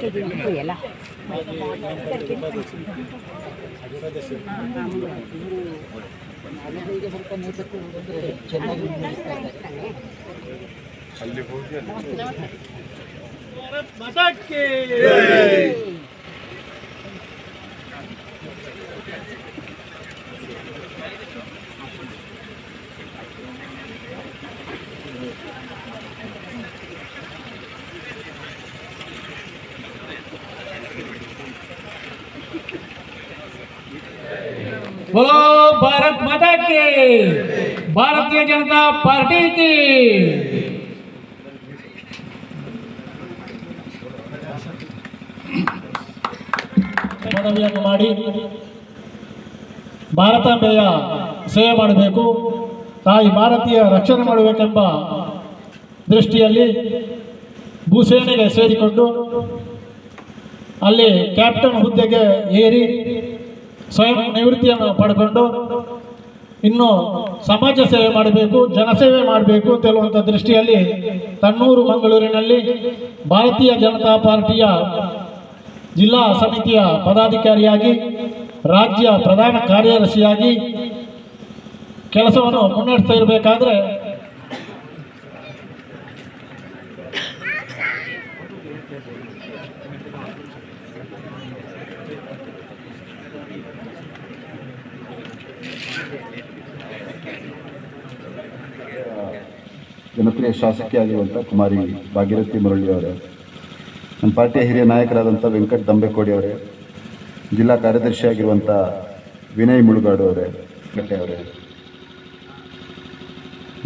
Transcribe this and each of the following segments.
ಎಲ್ಲ ಸ್ವಲ್ಪ ನೇತೃತ್ವ ಚೆನ್ನಾಗಿ ಅಲ್ಲಿ ಹೋಗಿ ಮತಕ್ಕೆ बोलो भारत माता की, भारतीय जनता पार्टी की। ಮನವಿಯನ್ನು ಮಾಡಿ ಭಾರತಾಂಬೆಯ ಸೇವೆ ಮಾಡಬೇಕು, ತಾಯಿ ಭಾರತೀಯ ರಕ್ಷಣೆ ಮಾಡಬೇಕೆಂಬ ದೃಷ್ಟಿಯಲ್ಲಿ ಭೂಸೇನೆಗೆ ಸೇರಿಕೊಂಡು ಅಲ್ಲಿ ಕ್ಯಾಪ್ಟನ್ ಹುದ್ದೆಗೆ ಏರಿ ಸ್ವಯಂ ನಿವೃತ್ತಿಯನ್ನು ಪಡ್ಕೊಂಡು ಇನ್ನು ಸಮಾಜ ಸೇವೆ ಮಾಡಬೇಕು, ಜನಸೇವೆ ಮಾಡಬೇಕು ಅಂತ ಹೇಳುವಂಥ ದೃಷ್ಟಿಯಲ್ಲಿ ತಣ್ಣೂರು ಮಂಗಳೂರಿನಲ್ಲಿ ಭಾರತೀಯ ಜನತಾ ಪಾರ್ಟಿಯ ಜಿಲ್ಲಾ ಸಮಿತಿಯ ಪದಾಧಿಕಾರಿಯಾಗಿ ರಾಜ್ಯ ಪ್ರಧಾನ ಕಾರ್ಯದರ್ಶಿಯಾಗಿ ಕೆಲಸವನ್ನು ಮುನ್ನಡೆಸ್ತಾ ಇರಬೇಕಾದ್ರೆ ಜನಪ್ರಿಯ ಶಾಸಕಿಯಾಗಿರುವಂಥ ಕುಮಾರಿ ಭಾಗೀರಥಿ ಮುರಳಿ ಅವರೇ, ನಮ್ಮ ಪಾರ್ಟಿಯ ಹಿರಿಯ ನಾಯಕರಾದಂಥ ವೆಂಕಟ್ ದಂಬೆಕೋಡಿ ಅವರೇ, ಜಿಲ್ಲಾ ಕಾರ್ಯದರ್ಶಿಯಾಗಿರುವಂಥ ವಿನಯ್ ಮುಳುಗಾಡು ಅವರೇ, ಗಟ್ಟೆ ಅವರೇ,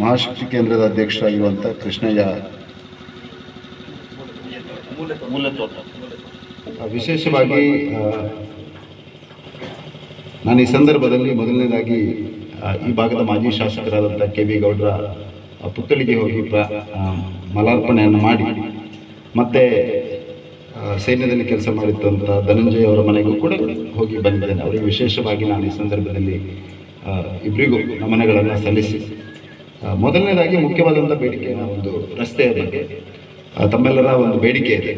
ಮಹಾಶಕ್ತಿ ಕೇಂದ್ರದ ಅಧ್ಯಕ್ಷರಾಗಿರುವಂಥ ಕೃಷ್ಣಯ್ಯ, ವಿಶೇಷವಾಗಿ ನಾನು ಈ ಸಂದರ್ಭದಲ್ಲಿ ಮೊದಲನೇದಾಗಿ ಈ ಭಾಗದ ಮಾಜಿ ಶಾಸಕರಾದಂಥ ಕೆ ವಿ ಗೌಡ್ರ ಪುತ್ಥಳಿಗೆ ಹೋಗಿ ಮಾಲಾರ್ಪಣೆಯನ್ನು ಮಾಡಿ ಮತ್ತೆ ಸೈನ್ಯದಲ್ಲಿ ಕೆಲಸ ಮಾಡಿದ್ದಂಥ ಧನಂಜಯ ಅವರ ಮನೆಗೂ ಕೂಡ ಹೋಗಿ ಬಂದಿದ್ದೇನೆ. ಅವರಿಗೆ ವಿಶೇಷವಾಗಿ ನಾನು ಈ ಸಂದರ್ಭದಲ್ಲಿ ಇಬ್ಬರಿಗೂ ನಮನಗಳನ್ನು ಸಲ್ಲಿಸಿ, ಮೊದಲನೇದಾಗಿ ಮುಖ್ಯವಾದಂಥ ಬೇಡಿಕೆ ಒಂದು ರಸ್ತೆಯ ಬಗ್ಗೆ ತಮ್ಮೆಲ್ಲರ ಒಂದು ಬೇಡಿಕೆ ಇದೆ.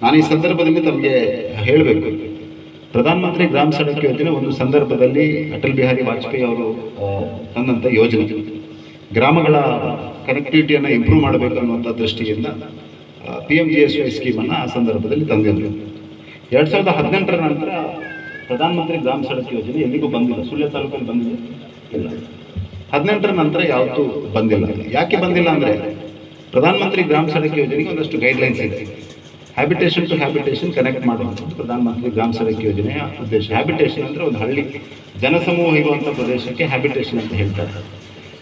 ನಾನು ಈ ಸಂದರ್ಭದಲ್ಲಿ ತಮಗೆ ಹೇಳಬೇಕು, ಪ್ರಧಾನಮಂತ್ರಿ ಗ್ರಾಮ ಸಡಕ್ ಯೋಜನೆ ಒಂದು ಸಂದರ್ಭದಲ್ಲಿ ಅಟಲ್ ಬಿಹಾರಿ ವಾಜಪೇಯಿ ಅವರು ತಂದಂಥ ಯೋಜನೆ, ಗ್ರಾಮಗಳ ಕನೆಕ್ಟಿವಿಟಿಯನ್ನು ಇಂಪ್ರೂವ್ ಮಾಡಬೇಕು ಅನ್ನುವಂಥ ದೃಷ್ಟಿಯಿಂದ PMGSY ಸ್ಕೀಮನ್ನು ಆ ಸಂದರ್ಭದಲ್ಲಿ ತಂದಿದ್ದರು. 2018 ನಂತರ ಪ್ರಧಾನಮಂತ್ರಿ ಗ್ರಾಮ ಸಡಕ್ ಯೋಜನೆ ಎಲ್ಲಿಗೂ ಬಂದಿಲ್ಲ. ಸುಳ್ಯ ತಾಲೂಕಲ್ಲಿ ಬಂದಿದೆ ಇಲ್ಲ. 18 ನಂತರ ಯಾವತ್ತೂ ಬಂದಿಲ್ಲ. ಯಾಕೆ ಬಂದಿಲ್ಲ ಅಂದರೆ ಪ್ರಧಾನಮಂತ್ರಿ ಗ್ರಾಮ ಸಡಕ್ ಯೋಜನೆಗೆ ಒಂದಷ್ಟು ಗೈಡ್ಲೈನ್ಸ್ ಇದೆ. ಹ್ಯಾಬಿಟೇಷನ್ ಟು ಹ್ಯಾಬಿಟೇಷನ್ ಕನೆಕ್ಟ್ ಮಾಡುವಂಥದ್ದು ಪ್ರಧಾನಮಂತ್ರಿ ಗ್ರಾಮ ಸಡಕ್ ಯೋಜನೆಯ ಉದ್ದೇಶ. ಹ್ಯಾಬಿಟೇಷನ್ ಅಂದರೆ ಒಂದು ಹಳ್ಳಿ ಜನಸಮೂಹ ಇರುವಂಥ ಪ್ರದೇಶಕ್ಕೆ ಹ್ಯಾಬಿಟೇಷನ್ ಅಂತ ಹೇಳ್ತಾರೆ.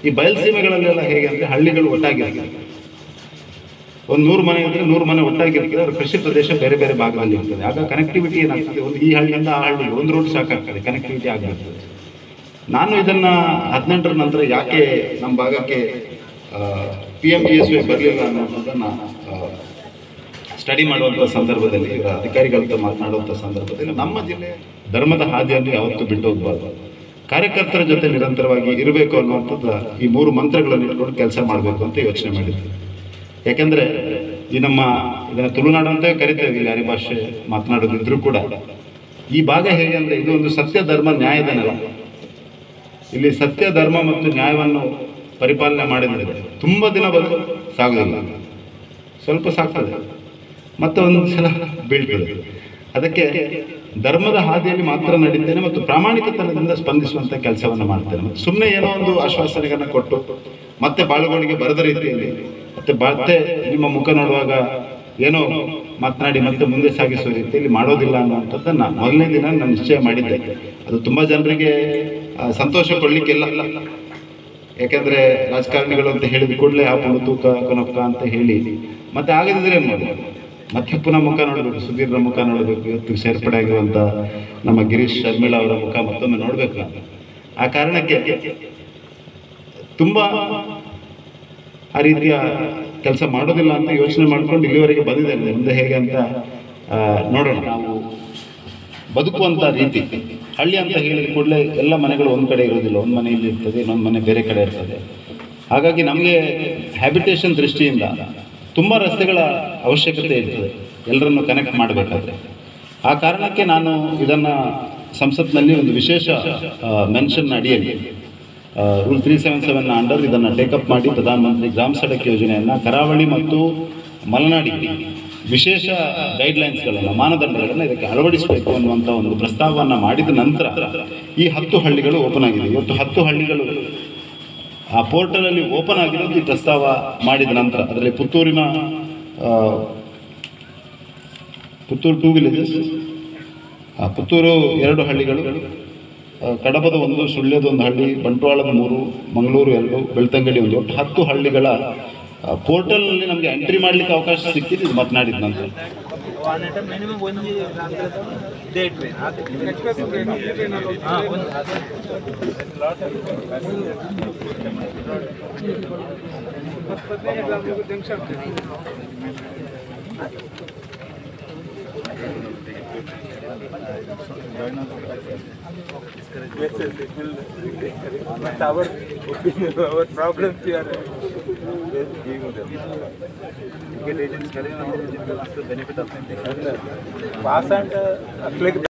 ಈ ಬಯಲುಸೀಮೆಗಳಲ್ಲೆಲ್ಲ ಹೇಗೆ ಅಂದರೆ ಹಳ್ಳಿಗಳು ಒಟ್ಟಾಗಿರ್ತದೆ, ಒಂದು 100 ಮನೆ ಇದ್ದರೆ 100 ಮನೆ ಒಟ್ಟಾಗಿರ್ತದೆ. ಅವ್ರ ಕೃಷಿ ಪ್ರದೇಶ ಬೇರೆ ಬೇರೆ ಭಾಗದಲ್ಲಿ ಇರ್ತದೆ. ಆಗ ಕನೆಕ್ಟಿವಿಟಿ ಏನಾಗ್ತದೆ, ಒಂದು ಈ ಹಳ್ಳಿಯಿಂದ ಆ ಹಳ್ಳಿಗೆ ಒಂದು ರೋಡ್ ಸಾಕಾಗ್ತದೆ, ಕನೆಕ್ಟಿವಿಟಿ ಆಗಿರ್ತದೆ. ನಾನು ಇದನ್ನು 18 ನಂತರ ಯಾಕೆ ನಮ್ಮ ಭಾಗಕ್ಕೆ PMGSY ಬರಲಿಲ್ಲ ಅನ್ನೋದನ್ನು ಸ್ಟಡಿ ಮಾಡುವಂಥ ಸಂದರ್ಭದಲ್ಲಿ, ಇವರ ಅಧಿಕಾರಿಗಳ ಹತ್ರ ಮಾತನಾಡುವಂಥ ಸಂದರ್ಭದಲ್ಲಿ ನಮ್ಮ ಜಿಲ್ಲೆ ಧರ್ಮದ ಹಾದಿಯನ್ನು ಯಾವತ್ತೂ ಬಿಟ್ಟು ಹೋಗಬಾರ್ದು, ಕಾರ್ಯಕರ್ತರ ಜೊತೆ ನಿರಂತರವಾಗಿ ಇರಬೇಕು ಅನ್ನುವಂಥದ್ದು ಈ 3 ಮಂತ್ರಗಳನ್ನು ಇಟ್ಕೊಂಡು ಕೆಲಸ ಮಾಡಬೇಕು ಅಂತ ಯೋಚನೆ ಮಾಡಿದ್ವಿ. ಯಾಕೆಂದರೆ ಈ ಇದನ್ನು ತುಳುನಾಡು ಅಂತ ಕರಿತೇವೆ, ಇಲ್ಲಿ ಯಾರಿ ಭಾಷೆ ಮಾತನಾಡೋದಿದ್ರೂ ಕೂಡ ಈ ಭಾಗ ಹೇಗೆ ಅಂದರೆ ಇದು ಒಂದು ಸತ್ಯ ಧರ್ಮ ನ್ಯಾಯದ ನೆಲ. ಇಲ್ಲಿ ಸತ್ಯ ಧರ್ಮ ಮತ್ತು ನ್ಯಾಯವನ್ನು ಪರಿಪಾಲನೆ ಮಾಡಿದರೆ ತುಂಬ ದಿನ ಸಾಗೋದಿಲ್ಲ, ಸ್ವಲ್ಪ ಸಾಗ್ತದೆ, ಮತ್ತೆ ಒಂದು ಸಲ ಬೀಳ್ತದೆ. ಅದಕ್ಕೆ ಧರ್ಮದ ಹಾದಿಯಲ್ಲಿ ಮಾತ್ರ ನಡೀತೇನೆ ಮತ್ತು ಪ್ರಾಮಾಣಿಕತನದಿಂದ ಸ್ಪಂದಿಸುವಂಥ ಕೆಲಸವನ್ನು ಮಾಡ್ತೇನೆ. ಮತ್ತು ಸುಮ್ಮನೆ ಏನೋ ಒಂದು ಆಶ್ವಾಸನೆಗಳನ್ನು ಕೊಟ್ಟು ಮತ್ತೆ ಬಾಳುಗಳಿಗೆ ಬರದ ರೀತಿಯಲ್ಲಿ ಮತ್ತೆ ನಿಮ್ಮ ಮುಖ ನೋಡುವಾಗ ಏನೋ ಮಾತನಾಡಿ ಮತ್ತೆ ಮುಂದೆ ಸಾಗಿಸುವ ರೀತಿಯಲ್ಲಿ ಮಾಡೋದಿಲ್ಲ ಅನ್ನುವಂಥದ್ದನ್ನು ಮೊದಲನೇ ದಿನ ನಾನು ನಿಶ್ಚಯ ಮಾಡಿದ್ದೆ. ಅದು ತುಂಬ ಜನರಿಗೆ ಸಂತೋಷ ಕೊಡಲಿಕ್ಕೆಲ್ಲ, ಯಾಕೆಂದರೆ ರಾಜಕಾರಣಿಗಳು ಅಂತ ಹೇಳಿದ ಕೂಡಲೇ ಆ ತೂಕ ಕೊನೊಕ್ಕ ಅಂತ ಹೇಳಿ ಮತ್ತೆ ಆಗದಿದ್ರೆ ಏನು ಮಾಡೋದು, ಮತ್ತೆ ಪುನಃ ಮುಖ ನೋಡಬೇಕು, ಸುಧೀರ್ರ ಮುಖ ನೋಡಬೇಕು, ಇವತ್ತು ಸೇರ್ಪಡೆ ಆಗಿರುವಂಥ ನಮ್ಮ ಗಿರೀಶ್ ಶರ್ಮಿಳಾ ಅವರ ಮುಖ ಮತ್ತೊಮ್ಮೆ ನೋಡಬೇಕು. ಆ ಕಾರಣಕ್ಕೆ ತುಂಬ ಆ ರೀತಿಯ ಕೆಲಸ ಮಾಡೋದಿಲ್ಲ ಅಂತ ಯೋಚನೆ ಮಾಡ್ಕೊಂಡು ಇಲ್ಲಿವರೆಗೆ ಬಂದಿದ್ದೇನೆ. ಮುಂದೆ ಹೇಗೆ ಅಂತ ನೋಡೋಣ. ನಾವು ಬದುಕುವಂಥ ರೀತಿ, ಹಳ್ಳಿ ಅಂತ ಹೇಳಿದ ಕೂಡಲೇ ಎಲ್ಲ ಮನೆಗಳು ಒಂದು ಕಡೆ ಇರೋದಿಲ್ಲ, ಒಂದು ಮನೆ ಇಲ್ಲಿ ಇರ್ತದೆ, ಇನ್ನೊಂದು ಮನೆ ಬೇರೆ ಕಡೆ ಇರ್ತದೆ. ಹಾಗಾಗಿ ನಮಗೆ ಹ್ಯಾಬಿಟೇಷನ್ ದೃಷ್ಟಿಯಿಂದ ತುಂಬ ರಸ್ತೆಗಳ ಅವಶ್ಯಕತೆ ಇರ್ತದೆ. ಎಲ್ಲರನ್ನು ಕನೆಕ್ಟ್ ಮಾಡಬೇಕಾದ್ರೆ. ಆ ಕಾರಣಕ್ಕೆ ನಾನು ಇದನ್ನು ಸಂಸತ್ನಲ್ಲಿ ಒಂದು ವಿಶೇಷ ಮೆನ್ಷನ್ ಅಡಿಯಲ್ಲಿ ರೂಲ್ 377 ಅಂಡರ್ ಇದನ್ನು ಟೇಕಪ್ ಮಾಡಿ ಪ್ರಧಾನಮಂತ್ರಿ ಗ್ರಾಮ ಸಡಕ್ ಯೋಜನೆಯನ್ನು ಕರಾವಳಿ ಮತ್ತು ಮಲೆನಾಡಿಗೆ ವಿಶೇಷ ಗೈಡ್ಲೈನ್ಸ್ಗಳನ್ನು, ಮಾನದಂಡಗಳನ್ನು ಇದಕ್ಕೆ ಅಳವಡಿಸಬೇಕು ಅನ್ನುವಂಥ ಒಂದು ಪ್ರಸ್ತಾವವನ್ನು ಮಾಡಿದ ನಂತರ ಈ 10 ಹಳ್ಳಿಗಳು ಓಪನ್ ಆಗಿದೆ. ಇವತ್ತು 10 ಹಳ್ಳಿಗಳು ಆ ಪೋರ್ಟಲಲ್ಲಿ ಓಪನ್ ಆಗಿರೋದು ಈ ಪ್ರಸ್ತಾವ ಮಾಡಿದ ನಂತರ. ಅದರಲ್ಲಿ ಪುತ್ತೂರು 2 ವಿಲೇಜಸ್, ಪುತ್ತೂರು 2 ಹಳ್ಳಿಗಳು, ಕಡಬದ 1, ಸುಳ್ಯದ 1 ಹಳ್ಳಿ, ಬಂಟ್ವಾಳದ 3, ಮಂಗಳೂರು 2, ಬೆಳ್ತಂಗಡಿ 1, ಒಟ್ಟು 10 ಹಳ್ಳಿಗಳ ಪೋರ್ಟಲ್ನಲ್ಲಿ ನಮಗೆ ಎಂಟ್ರಿ ಮಾಡಲಿಕ್ಕೆ ಅವಕಾಶ ಸಿಕ್ಕಿದ್ದು ಇದು ಮಾತನಾಡಿದ ನಂತರ. Yes, it will. But our problems here. Get agents, benefit of pass and